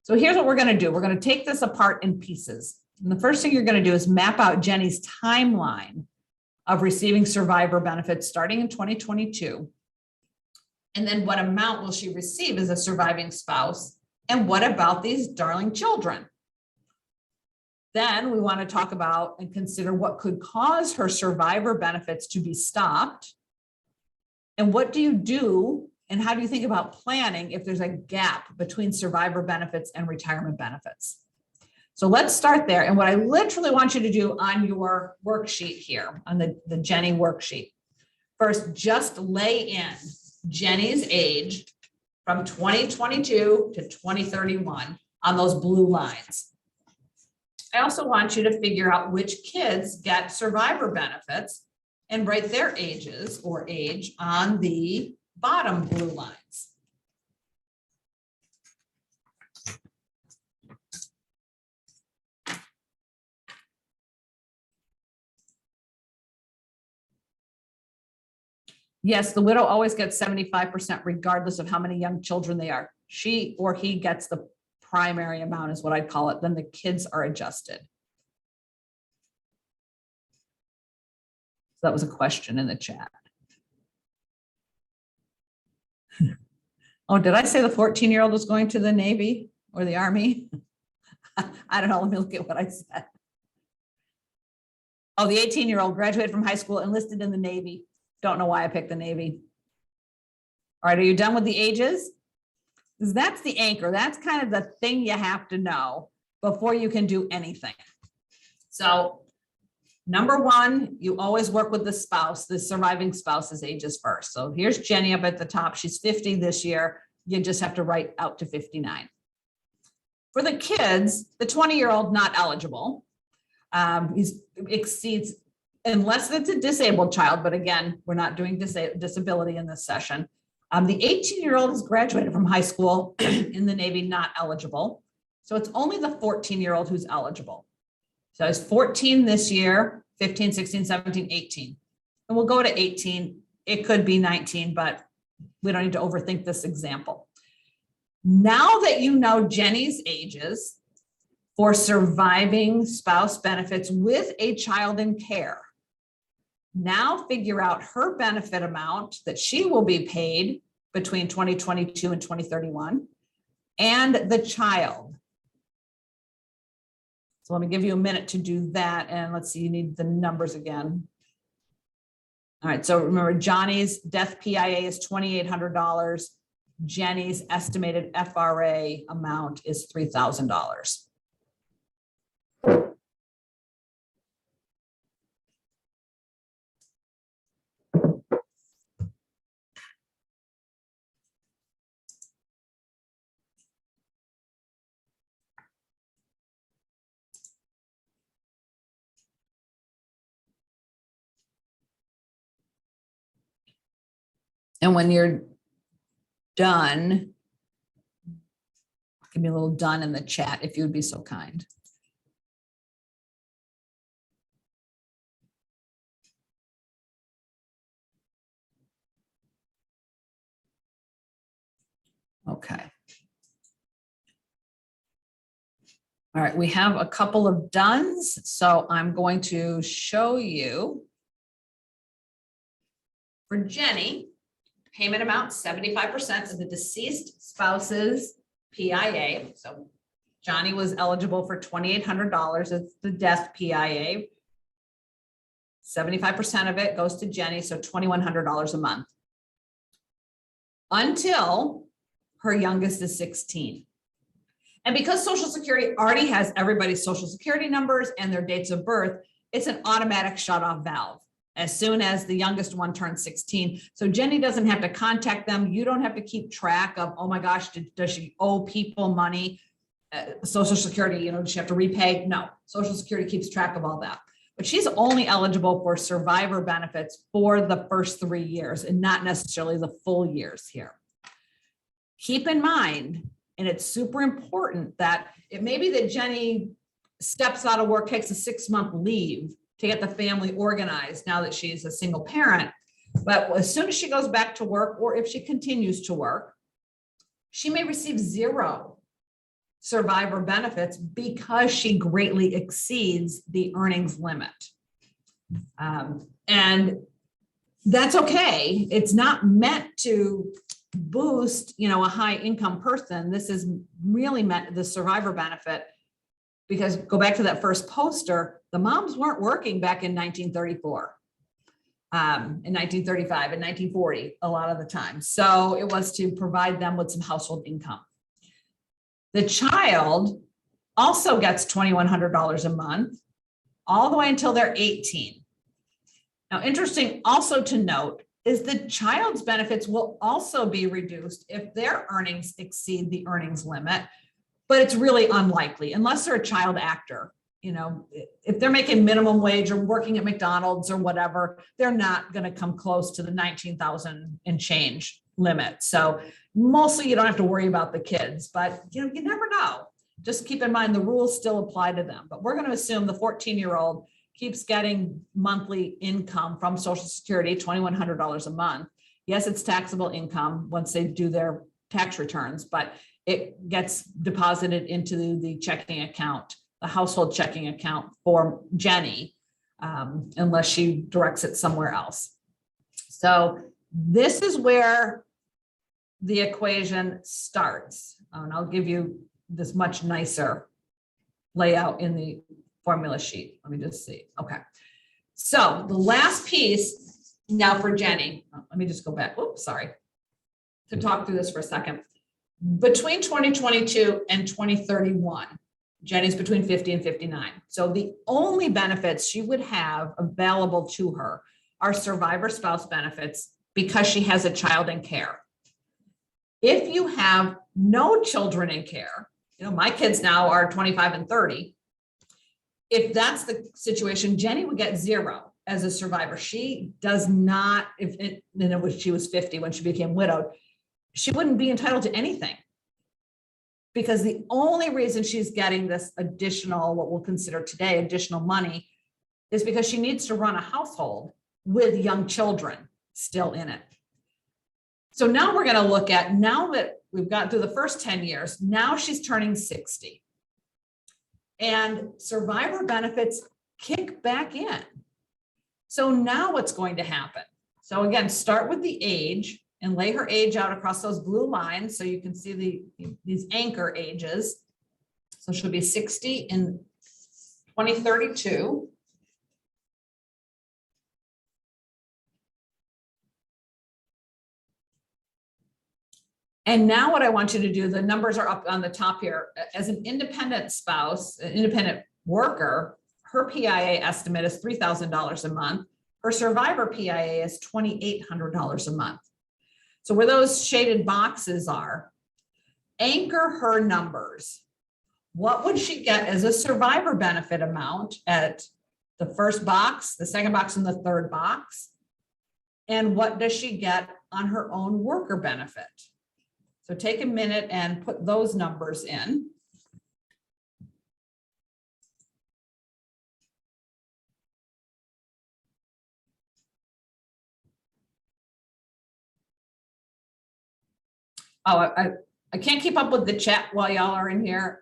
So here's what we're going to do. We're going to take this apart in pieces. And the first thing you're going to do is map out Jenny's timeline of receiving survivor benefits starting in 2022. And then what amount will she receive as a surviving spouse? And what about these darling children? Then we want to talk about and consider what could cause her survivor benefits to be stopped. And what do you do and how do you think about planning if there's a gap between survivor benefits and retirement benefits? So let's start there. And what I literally want you to do on your worksheet here, on the Jenny worksheet, first, just lay in Jenny's age from 2022 to 2031 on those blue lines. I also want you to figure out which kids get survivor benefits and write their ages or age on the bottom blue lines. Yes, the widow always gets 75% regardless of how many young children they are. She or he gets the primary amount is what I'd call it. Then the kids are adjusted. So that was a question in the chat. Oh, did I say the 14-year-old was going to the Navy or the Army? I don't know. Let me look at what I said. Oh, the 18-year-old graduated from high school, enlisted in the Navy. Don't know why I picked the Navy. All right, are you done with the ages? Because that's the anchor. That's kind of the thing you have to know before you can do anything. So number one, you always work with the spouse, the surviving spouse's ages first. So here's Jenny up at the top. She's 50 this year. You just have to write out to 59. For the kids, the 20-year-old not eligible. He exceeds, unless it's a disabled child, but again, we're not doing disability in this session. The 18-year-old has graduated from high school in the Navy, not eligible. So it's only the 14-year-old who's eligible. So it's 14 this year, 15, 16, 17, 18. And we'll go to 18. It could be 19, but we don't need to overthink this example. Now that you know Jenny's ages for surviving spouse benefits with a child in care, now figure out her benefit amount that she will be paid between 2022 and 2031 and the child. So let me give you a minute to do that. And let's see, you need the numbers again. All right, so remember Johnny's death PIA is $2,800. Jenny's estimated FRA amount is $3,000. And when you're done, give me a little done in the chat if you would be so kind. Okay. All right, we have a couple of dones, so I'm going to show you for Jenny, payment amount 75% of the deceased spouse's PIA. So Johnny was eligible for $2,800. It's the death PIA. 75% of it goes to Jenny, so $2,100 a month until her youngest is 16. And because Social Security already has everybody's Social Security numbers and their dates of birth, it's an automatic shut-off valve as soon as the youngest one turns 16. So Jenny doesn't have to contact them. You don't have to keep track of, oh my gosh, does she owe people money? Social Security, does she have to repay? No, Social Security keeps track of all that. But she's only eligible for survivor benefits for the first 3 years and not necessarily the full years here. Keep in mind, and it's super important, that it may be that Jenny steps out of work, takes a 6-month leave to get the family organized now that she's a single parent. But as soon as she goes back to work, or if she continues to work, she may receive 0 survivor benefits because she greatly exceeds the earnings limit. And that's okay. It's not meant to boost, a high income person. This is really meant the survivor benefit, because go back to that first poster, the moms weren't working back in 1934, in 1935, and 1940, a lot of the time. So it was to provide them with some household income. The child also gets $2,100 a month, all the way until they're 18. Now, interesting also to note is the child's benefits will also be reduced if their earnings exceed the earnings limit, but it's really unlikely unless they're a child actor. You know, if they're making minimum wage or working at McDonald's or whatever, they're not going to come close to the 19,000 and change limit. So mostly you don't have to worry about the kids, but you know, you never know. Just keep in mind the rules still apply to them, but we're going to assume the 14-year-old keeps getting monthly income from Social Security, $2,100 a month. Yes, it's taxable income once they do their tax returns, but it gets deposited into the checking account, the household checking account for Jenny, unless she directs it somewhere else. So this is where the equation starts. And I'll give you this much nicer layout in the formula sheet. Let me just see. Okay. So the last piece now for Jenny, let me just go back. Oops, sorry. To talk through this for a second. Between 2022 and 2031, Jenny's between 50 and 59. So the only benefits she would have available to her are survivor spouse benefits because she has a child in care. If you have no children in care, you know, my kids now are 25 and 30. If that's the situation, Jenny would get zero as a survivor. She does not, she was 50 when she became widowed, she wouldn't be entitled to anything. Because the only reason she's getting this additional, what we'll consider today, additional money, is because she needs to run a household with young children still in it. So now we're going to look at, now that we've got through the first 10 years, now she's turning 60. And survivor benefits kick back in. So now what's going to happen? So again, start with the age and lay her age out across those blue lines so you can see these anchor ages. So she'll be 60 in 2032. And now what I want you to do, the numbers are up on the top here. As an independent spouse, an independent worker, her PIA estimate is $3,000 a month. Her survivor PIA is $2,800 a month. So where those shaded boxes are, anchor her numbers. What would she get as a survivor benefit amount at the first box, the second box, and the third box? And what does she get on her own worker benefit? So take a minute and put those numbers in. Oh, I can't keep up with the chat while y'all are in here,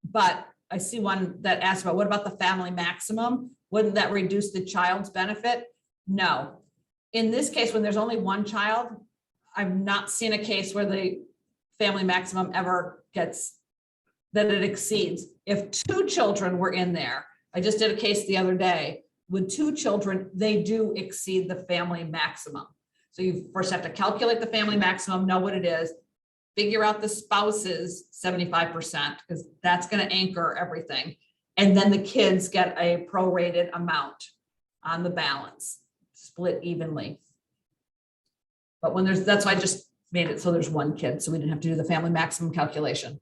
but I see one that asked about, what about the family maximum? Wouldn't that reduce the child's benefit? No. In this case, when there's only one child, I've not seen a case where the family maximum ever gets, that it exceeds. If two children were in there, I just did a case the other day, with two children, they do exceed the family maximum. So you first have to calculate the family maximum, know what it is, figure out the spouse's 75%, because that's going to anchor everything. And then the kids get a prorated amount on the balance, split evenly. But when there's, that's why I just made it so there's one kid, so we didn't have to do the family maximum calculation.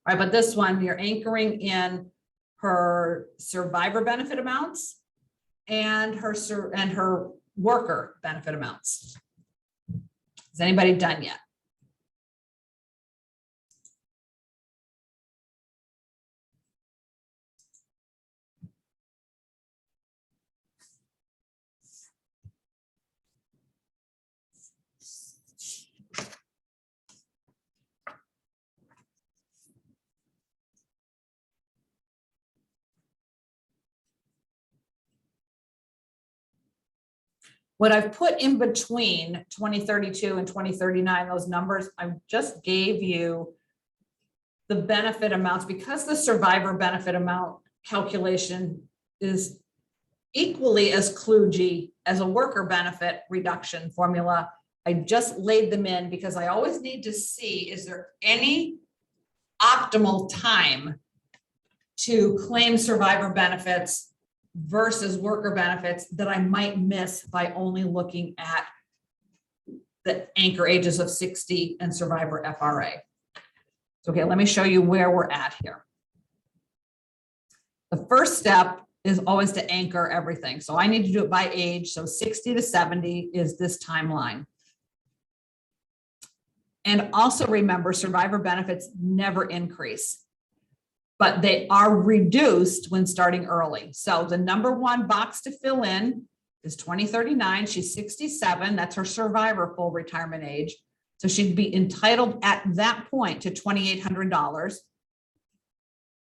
All right, but this one, you're anchoring in her survivor benefit amounts and her worker benefit amounts. Is anybody done yet? What I've put in between 2032 and 2039, those numbers, I just gave you the benefit amounts, because the survivor benefit amount calculation is equally as kludgy as a worker benefit reduction formula. I just laid them in because I always need to see, is there any optimal time to claim survivor benefits versus worker benefits that I might miss by only looking at the anchor ages of 60 and survivor FRA. Okay, let me show you where we're at here. The first step is always to anchor everything. So I need to do it by age. So 60 to 70 is this timeline. And also remember, survivor benefits never increase, but they are reduced when starting early. So the number one box to fill in is 2039. She's 67. That's her survivor full retirement age. So she'd be entitled at that point to $2,800.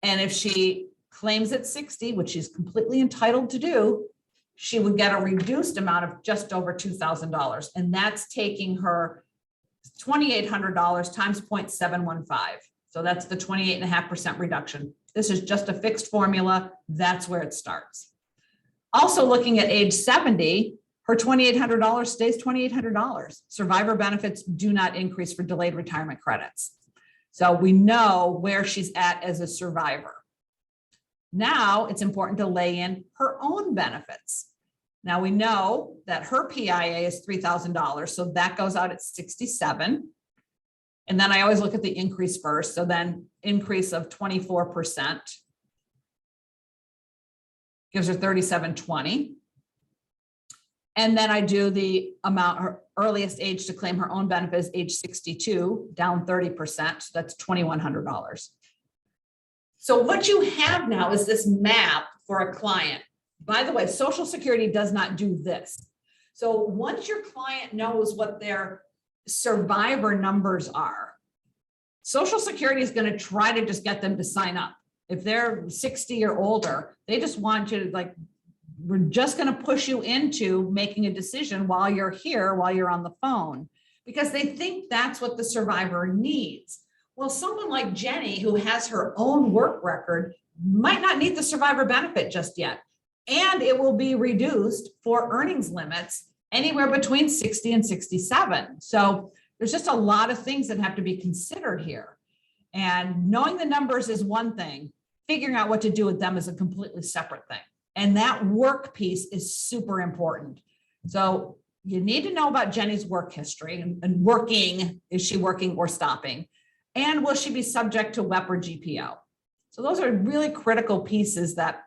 And if she claims at 60, which she's completely entitled to do, she would get a reduced amount of just over $2,000. And that's taking her $2,800 times 0.715. So that's the 28.5% reduction. This is just a fixed formula. That's where it starts. Also looking at age 70, her $2,800 stays $2,800. Survivor benefits do not increase for delayed retirement credits. So we know where she's at as a survivor. Now it's important to lay in her own benefits. Now we know that her PIA is $3,000, so that goes out at 67. And then I always look at the increase first. So then increase of 24% gives her $3,720. And then I do the amount, her earliest age to claim her own benefit is age 62, down 30%. So that's $2,100. So what you have now is this map for a client. By the way, Social Security does not do this. So once your client knows what their survivor numbers are, Social Security is going to try to just get them to sign up. If they're 60 or older, they just want you to, like, we're just going to push you into making a decision while you're here, while you're on the phone, because they think that's what the survivor needs. Well, someone like Jenny, who has her own work record, might not need the survivor benefit just yet. And it will be reduced for earnings limits anywhere between 60 and 67. So there's just a lot of things that have to be considered here. And knowing the numbers is one thing, figuring out what to do with them is a completely separate thing. And that work piece is super important. So you need to know about Jenny's work history and working. Is she working or stopping? And will she be subject to WEP or GPO? So those are really critical pieces that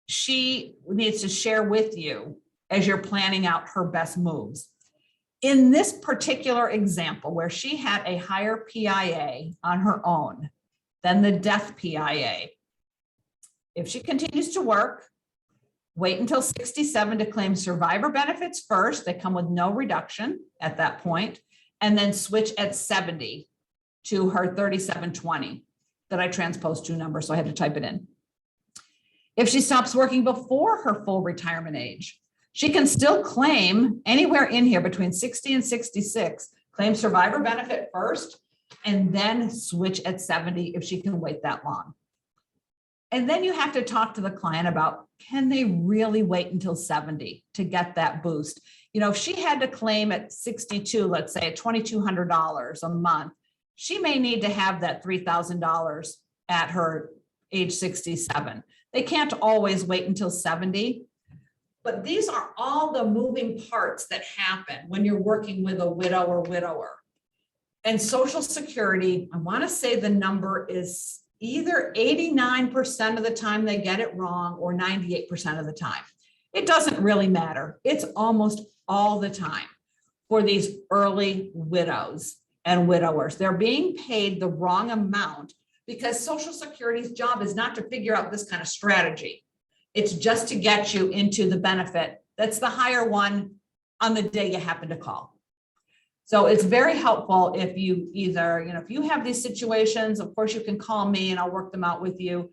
she needs to share with you as you're planning out her best moves. In this particular example, where she had a higher PIA on her own than the death PIA, if she continues to work, wait until 67 to claim survivor benefits first. They come with no reduction at that point, and then switch at 70 to her 3720 that I transposed two numbers, so I had to type it in. If she stops working before her full retirement age, she can still claim anywhere in here between 60 and 66, claim survivor benefit first, and then switch at 70 if she can wait that long. And then you have to talk to the client about, can they really wait until 70 to get that boost? You know, if she had to claim at 62, let's say at $2,200 a month, she may need to have that $3,000 at her age 67. They can't always wait until 70, but these are all the moving parts that happen when you're working with a widow or widower. And Social Security, I want to say the number is either 89% of the time they get it wrong or 98% of the time. It doesn't really matter. It's almost all the time for these early widows and widowers. They're being paid the wrong amount because Social Security's job is not to figure out this kind of strategy. It's just to get you into the benefit that's the higher one on the day you happen to call. So it's very helpful if you either, if you have these situations, of course you can call me and I'll work them out with you.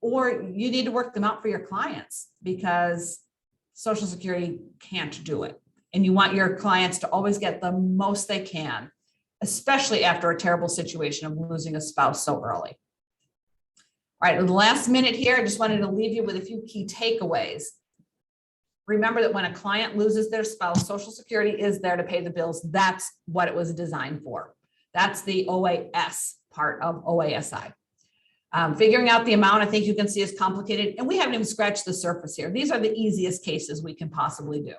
Or you need to work them out for your clients because Social Security can't do it. And you want your clients to always get the most they can, especially after a terrible situation of losing a spouse so early. All right, in the last minute here, I just wanted to leave you with a few key takeaways. Remember that when a client loses their spouse, Social Security is there to pay the bills. That's what it was designed for. That's the OAS part of OASI. Figuring out the amount, I think you can see is complicated, and we haven't even scratched the surface here. These are the easiest cases we can possibly do.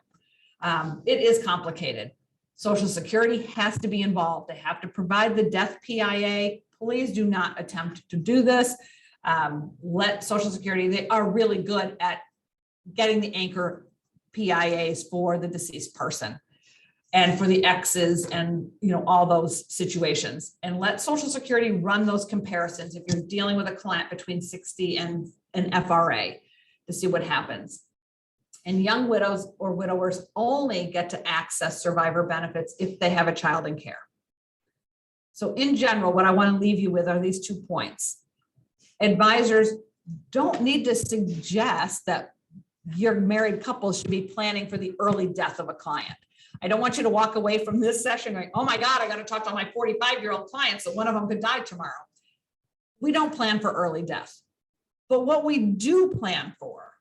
It is complicated. Social Security has to be involved. They have to provide the death PIA. Please do not attempt to do this. Let Social Security, they are really good at getting the anchor PIAs for the deceased person and for the exes and, you know, all those situations, and let Social Security run those comparisons if you're dealing with a client between 60 and an FRA to see what happens. And young widows or widowers only get to access survivor benefits if they have a child in care. So in general, what I want to leave you with are these 2 points. Advisors don't need to suggest that your married couple should be planning for the early death of a client. I don't want you to walk away from this session going, oh my God, I got to talk to my 45-year-old clients that one of them could die tomorrow. We don't plan for early death. But what we do plan for,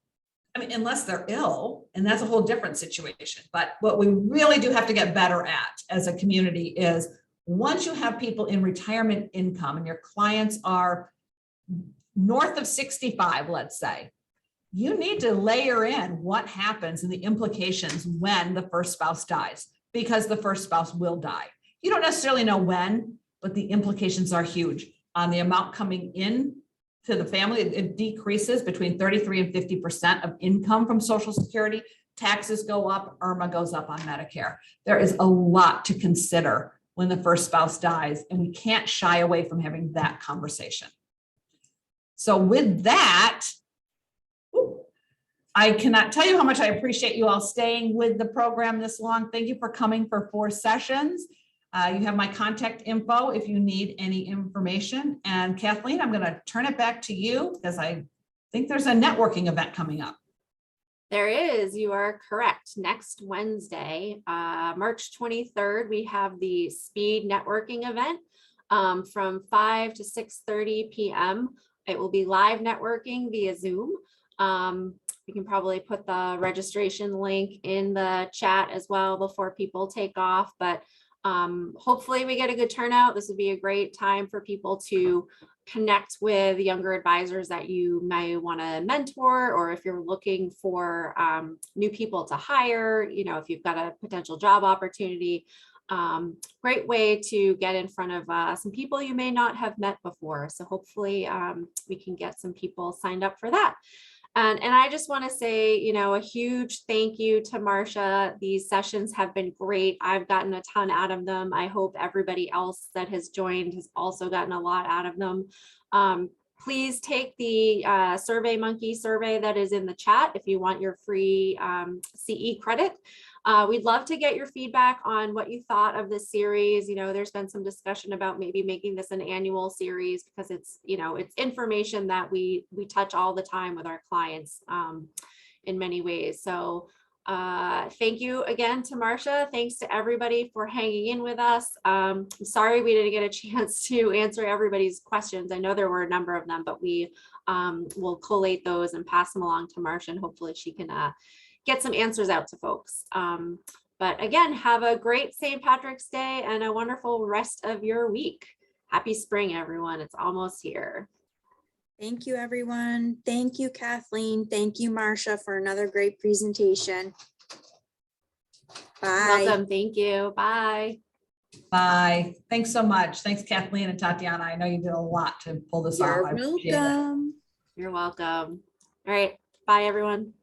I mean, unless they're ill, and that's a whole different situation. But what we really do have to get better at as a community is once you have people in retirement income and your clients are north of 65, let's say, you need to layer in what happens and the implications when the first spouse dies, because the first spouse will die. You don't necessarily know when, but the implications are huge on the amount coming in to the family. It decreases between 33 and 50% of income from Social Security. Taxes go up, IRMA goes up on Medicare. There is a lot to consider when the first spouse dies, and we can't shy away from having that conversation. So with that, I cannot tell you how much I appreciate you all staying with the program this long. Thank you for coming for 4 sessions. You have my contact info if you need any information. And Kathleen, I'm going to turn it back to you because I think there's a networking event coming up. There is, you are correct. Next Wednesday, March 23rd, we have the speed networking event from 5 to 6:30 p.m. It will be live networking via Zoom. You can probably put the registration link in the chat as well before people take off, but hopefully we get a good turnout. This would be a great time for people to connect with younger advisors that you may want to mentor, or if you're looking for new people to hire, you know, if you've got a potential job opportunity. Great way to get in front of some people you may not have met before. So hopefully we can get some people signed up for that. And I just want to say, you know, a huge thank you to Marcia. These sessions have been great. I've gotten a ton out of them. I hope everybody else that has joined has also gotten a lot out of them. Please take the SurveyMonkey survey that is in the chat if you want your free CE credit. We'd love to get your feedback on what you thought of this series. You know, there's been some discussion about maybe making this an annual series because it's, you know, it's information that we touch all the time with our clients in many ways. So thank you again to Marcia. Thanks to everybody for hanging in with us. I'm sorry we didn't get a chance to answer everybody's questions. I know there were a number of them, but we will collate those and pass them along to Marcia, and hopefully she can get some answers out to folks. But again, have a great St. Patrick's Day and a wonderful rest of your week. Happy spring, everyone. It's almost here. Thank you, everyone. Thank you, Kathleen. Thank you, Marcia, for another great presentation. Bye. Welcome. Thank you. Bye. Bye. Thanks so much. Thanks, Kathleen and Tatiana. I know you did a lot to pull this off. You're I appreciate it. welcome. You're welcome. All right. Bye, everyone.